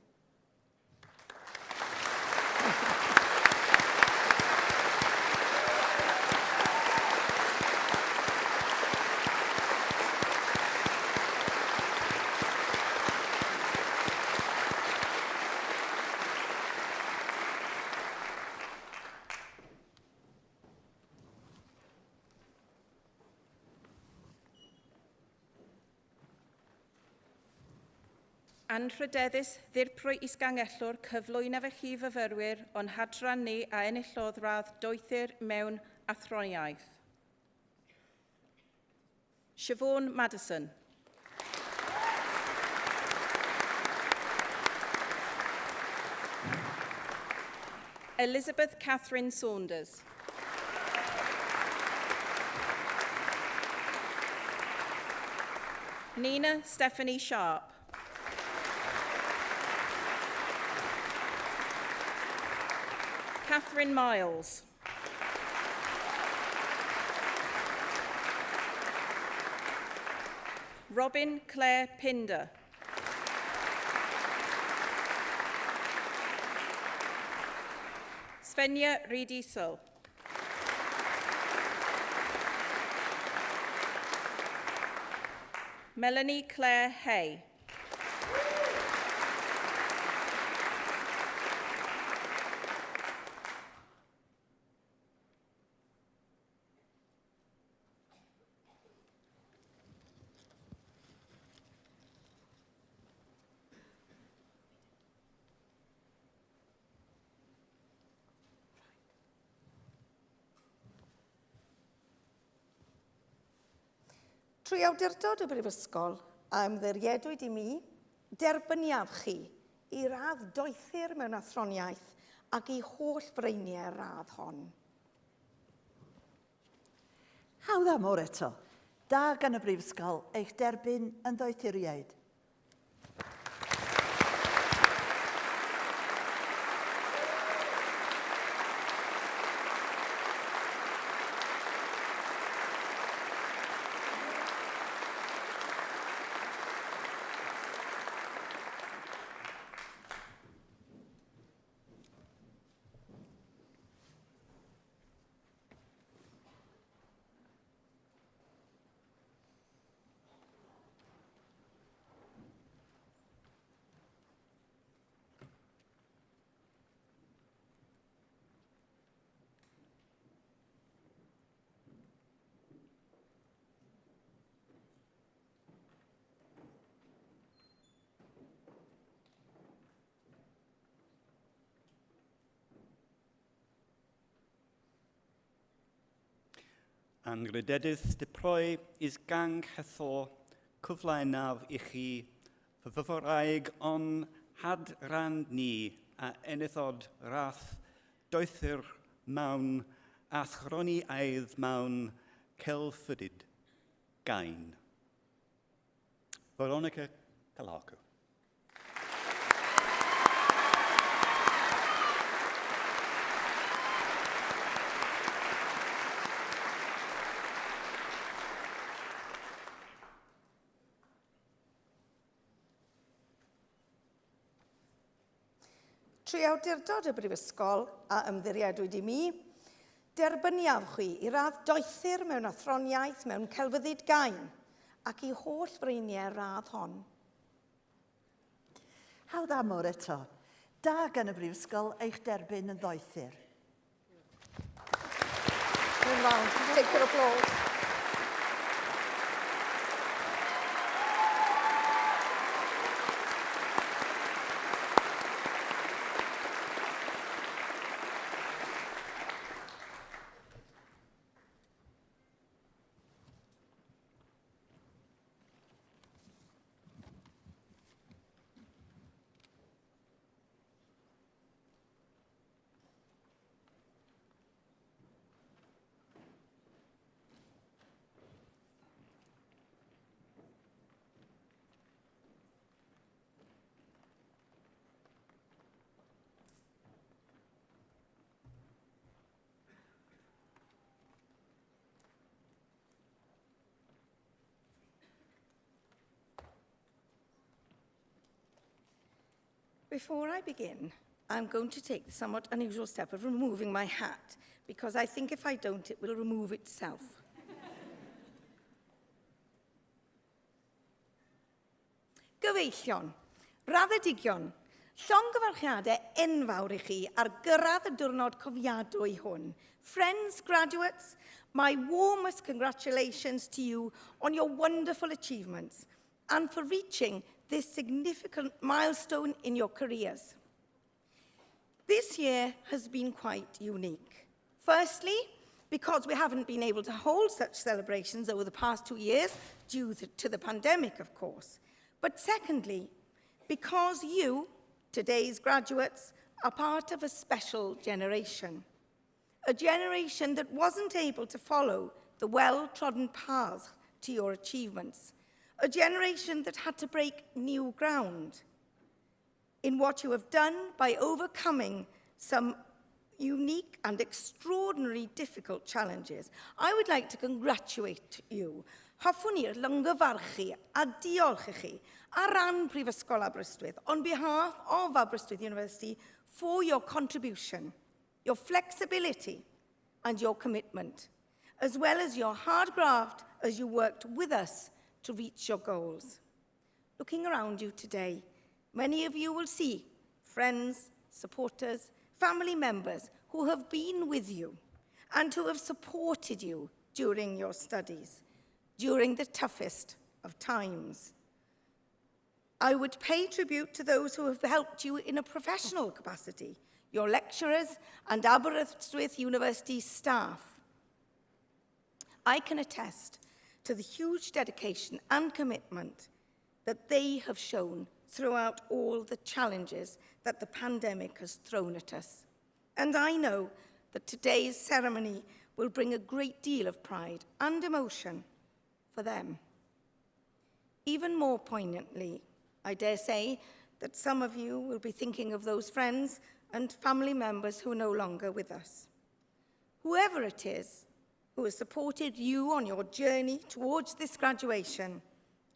Anrhydeddus ddirprwy isgangellwr cyflwyno fy chi fyfyrwyr o'n hadran ni a enillodd radd doethyr mewn athroniaeth. Siobhan Madison. Elizabeth Catherine Saunders. Nina Stephanie Sharp. Catherine Miles. Robin Claire Pinder. Svenja Riediesel. Melanie Claire Hay. Trwy awdurdod y Brifysgol a ymddiriedwyd I mi, derbyniaf chi I radd doethur mewn athroniaeth ac I holl freiniau'r radd hon. Hawdd amor eto. Da gan y Brifysgol eich derbyn yn ddoethuriaid. A'n Graddediaeth de proi is gang hetho cyflaenaf I chi fyfyfwraig on had ran ni a enethod rath doethur mawn a throni aidd mawn Celf gain. Veronica Calaco. Trwy awdurdod y Brifysgol a ymddiriedwyd I mi, derbyniaf chi I radd doethur mewn athroniaeth mewn celfyddyd gain ac I holl freiniau'r radd hon. Hawdd amor eto. Da gan y Brifysgol eich derbyn yn ddoethur. Turn round, take your applause. Before I begin, I'm going to take the somewhat unusual step of removing my hat, because I think if I don't, it will remove itself. Gyfeillion, Graddedigion, llongyfarchiadau enfawr I chi ar gyrraedd y diwrnod cofiadwy hwn. Friends, graduates, my warmest congratulations to you on your wonderful achievements and for reaching this significant milestone in your careers. This year has been quite unique. Firstly, because we haven't been able to hold such celebrations over the past 2 years due to the pandemic, of course. But secondly, because you, today's graduates, are part of a special generation. A generation that wasn't able to follow the well-trodden path to your achievements. a generation that had to break new ground in what you have done by overcoming some unique and extraordinarily difficult challenges. I would like to congratulate you. Hoffwn i'r lynghyfarchu a diolch i chi ar ran Prifysgol Aberystwyth on behalf of Aberystwyth University for your contribution, your flexibility and your commitment, as well as your hard graft as you worked with us to reach your goals. Looking around you today, many of you will see friends, supporters, family members who have been with you and who have supported you during your studies, during the toughest of times. I would pay tribute to those who have helped you in a professional capacity, your lecturers and Aberystwyth University staff. I can attest to the huge dedication and commitment that they have shown throughout all the challenges that the pandemic has thrown at us. And I know that today's ceremony will bring a great deal of pride and emotion for them. Even more poignantly, I dare say that some of you will be thinking of those friends and family members who are no longer with us. Whoever it is who has supported you on your journey towards this graduation,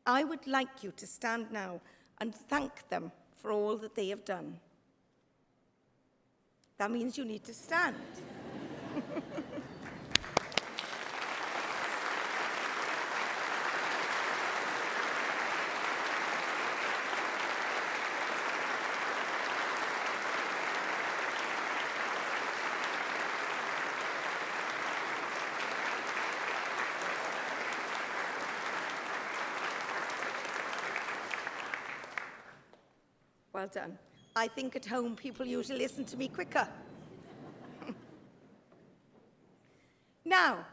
I would like you to stand now and thank them for all that they have done. That means you need to stand. Well done. I think at home people usually listen to me quicker. Now,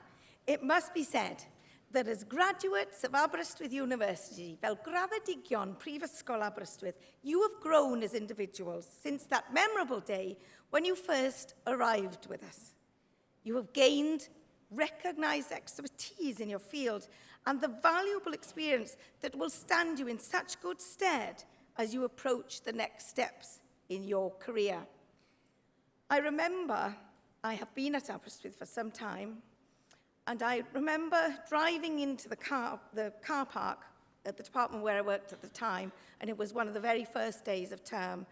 it must be said that as graduates of Aberystwyth University, fel Graddedigion Prifysgol Aberystwyth, you have grown as individuals since that memorable day when you first arrived with us. You have gained recognised expertise in your field and the valuable experience that will stand you in such good stead as you approach the next steps in your career. I remember I have been at Aberystwyth for some time, and I remember driving into the car park at the department where I worked at the time, and it was one of the very first days of term.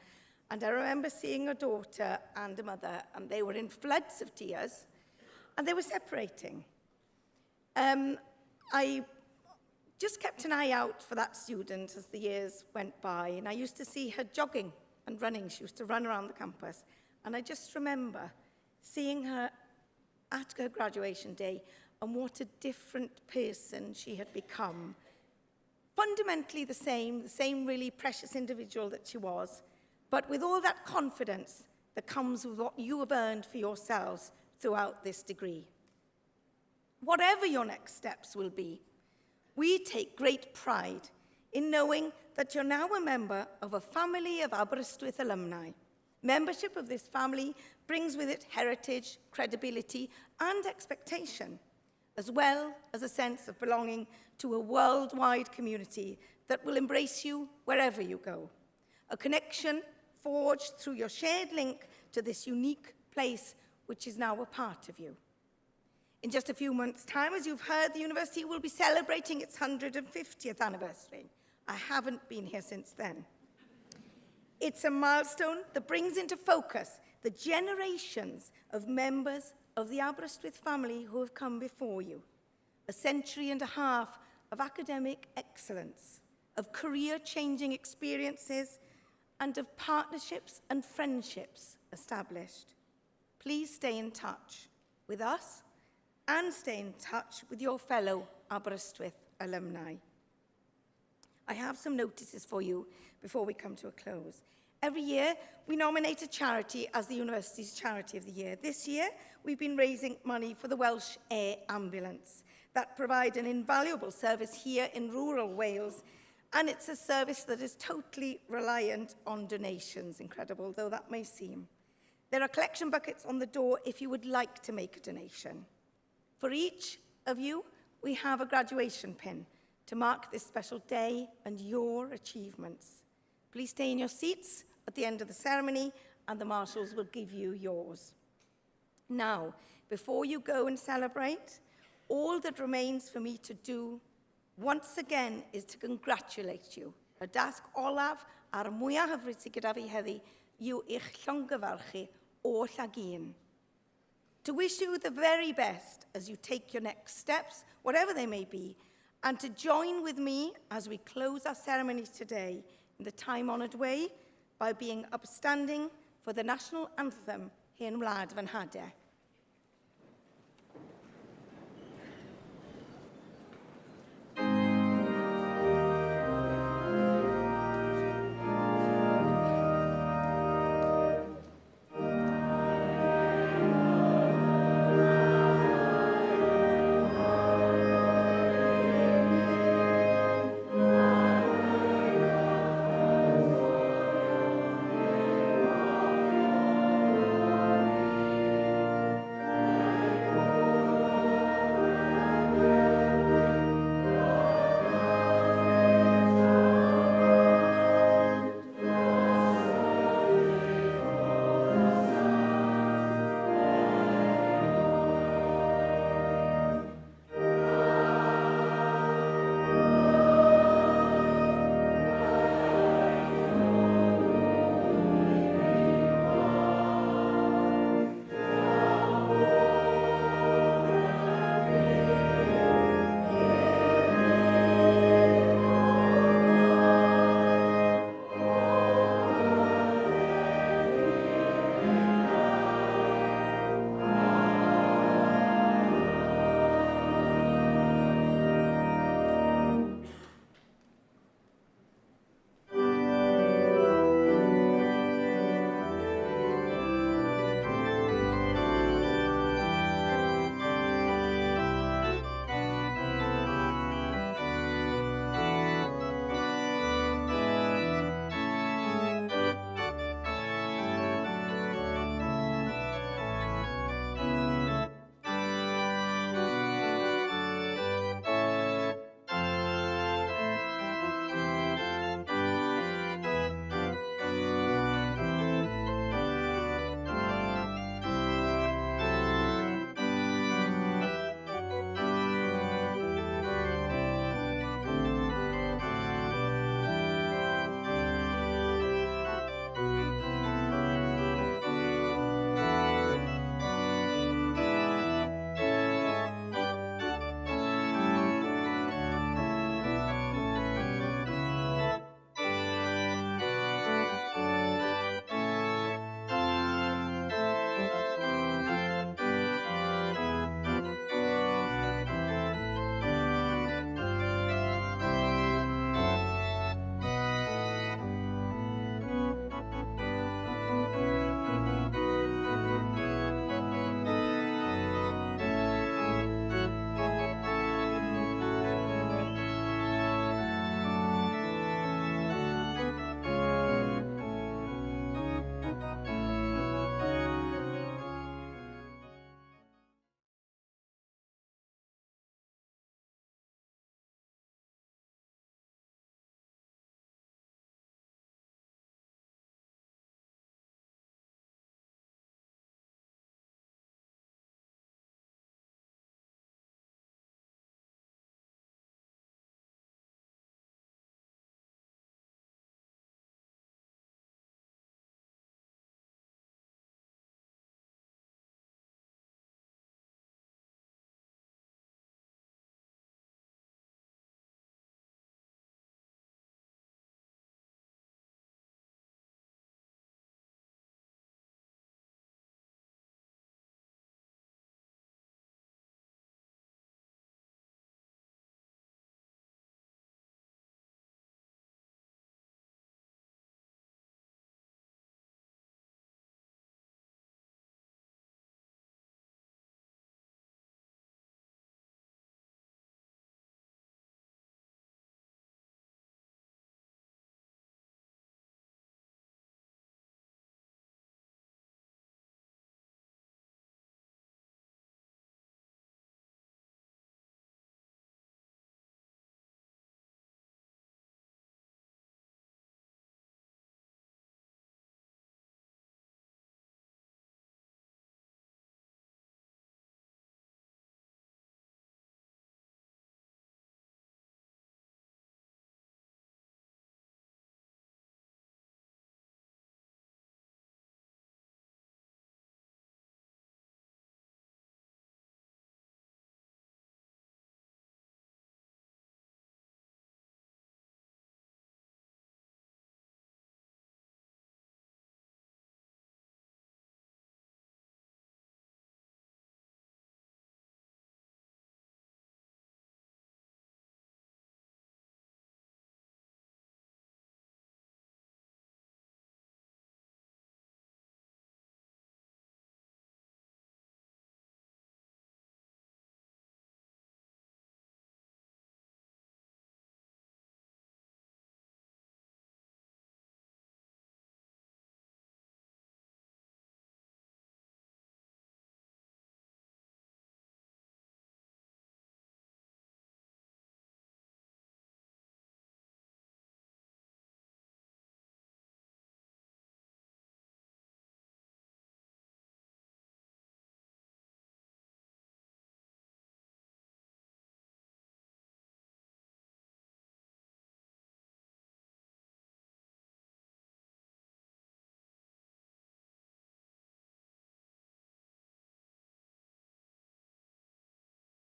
And I remember seeing a daughter and a mother, and they were in floods of tears, and they were separating. I just kept an eye out for that student as the years went by, and I used to see her jogging and running. She used to run around the campus, and I just remember seeing her at her graduation day and what a different person she had become. Fundamentally the same really precious individual that she was, but with all that confidence that comes with what you have earned for yourselves throughout this degree. Whatever your next steps will be, we take great pride in knowing that you're now a member of a family of Aberystwyth alumni. Membership of this family brings with it heritage, credibility, and expectation, as well as a sense of belonging to a worldwide community that will embrace you wherever you go. A connection forged through your shared link to this unique place, which is now a part of you. In just a few months' time, as you've heard, the university will be celebrating its 150th anniversary. I haven't been here since then. It's a milestone that brings into focus the generations of members of the Aberystwyth family who have come before you. A century and a half of academic excellence, of career-changing experiences, and of partnerships and friendships established. Please stay in touch with us and stay in touch with your fellow Aberystwyth alumni. I have some notices for you before we come to a close. Every year, we nominate a charity as the university's Charity of the Year. This year, we've been raising money for the Welsh Air Ambulance that provide an invaluable service here in rural Wales, and it's a service that is totally reliant on donations, incredible though that may seem. There are collection buckets on the door if you would like to make a donation. For each of you, we have a graduation pin to mark this special day and your achievements. Please stay in your seats at the end of the ceremony and the marshals will give you yours. Now, before you go and celebrate, all that remains for me to do once again is to congratulate you. Y dasg olaf a'r mwyaf hyfryd sydd gyda fi heddi yw eich llongyfarchu o Llagyn. To wish you the very best as you take your next steps, whatever they may be, and to join with me as we close our ceremony today in the time-honoured way by being upstanding for the national anthem Hen Wlad Fy Nhadau.